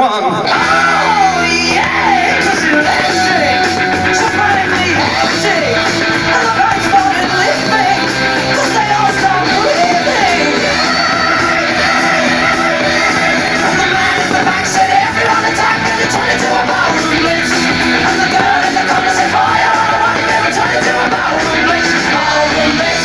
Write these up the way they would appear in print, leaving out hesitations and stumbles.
fun. Oh yeah, 'cause you're electric, so frankly hectic, and the lights started lifting, 'cause they all start breathing. And the man in the back said, everyone attack, and it turned into a ballroom blitz. And the girl in the corner said, fire on the one, and it turned into a ballroom blitz. Ballroom blitz.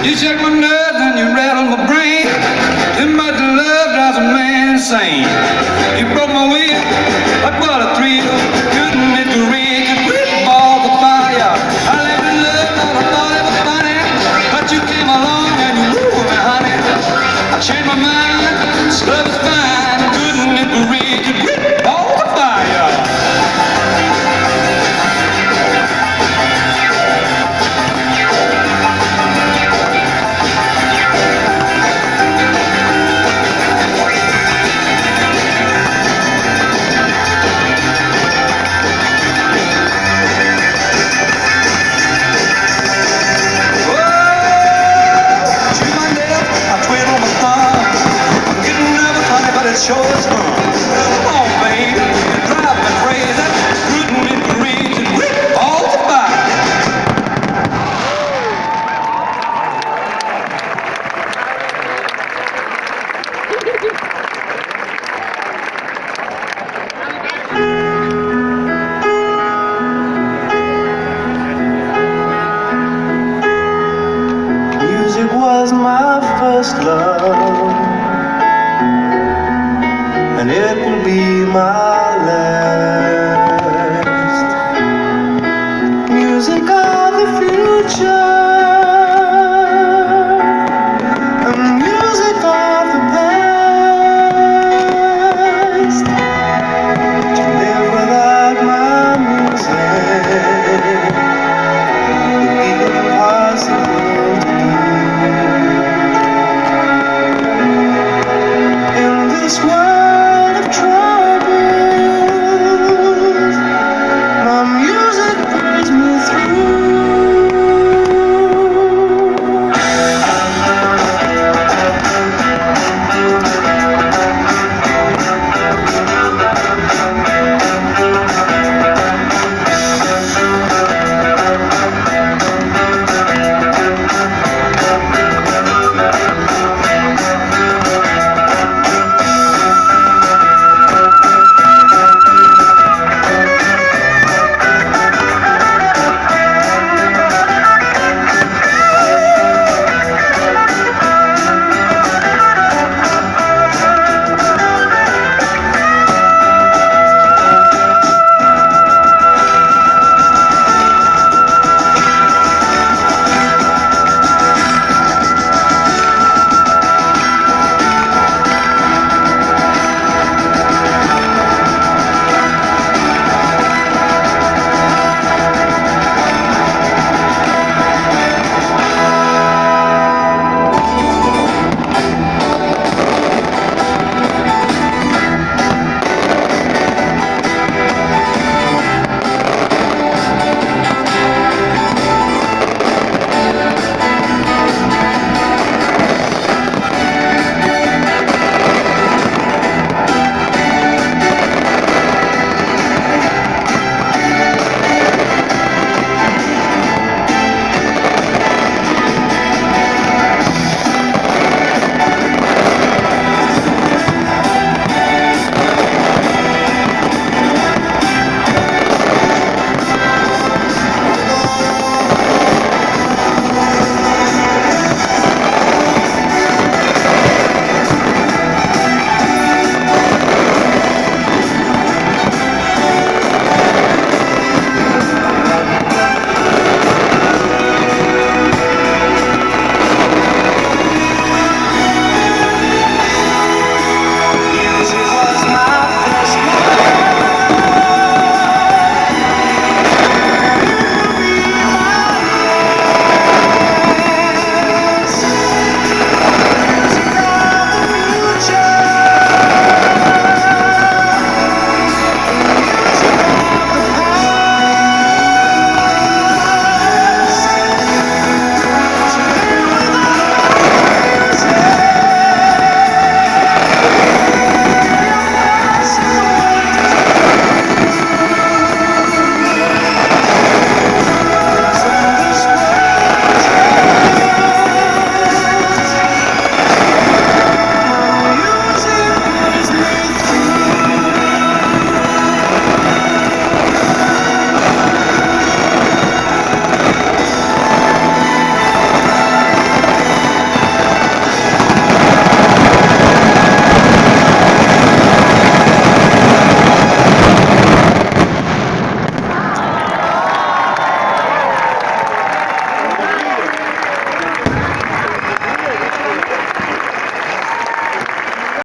You check my nerves and you rattle my brain. Too much love drives a man insane. You broke my will, but what a thrill. Couldn't it to reach and rip all the fire. I left in love, and I thought it was funny, but you came along and you ruined me, honey. I changed my mind, this love is fine. Couldn't it to reach and rip all the fire. Sure is fun. Come on, baby, you drive me crazy. Couldn't it reach and rip all the fire. Music was my first love, and it will be my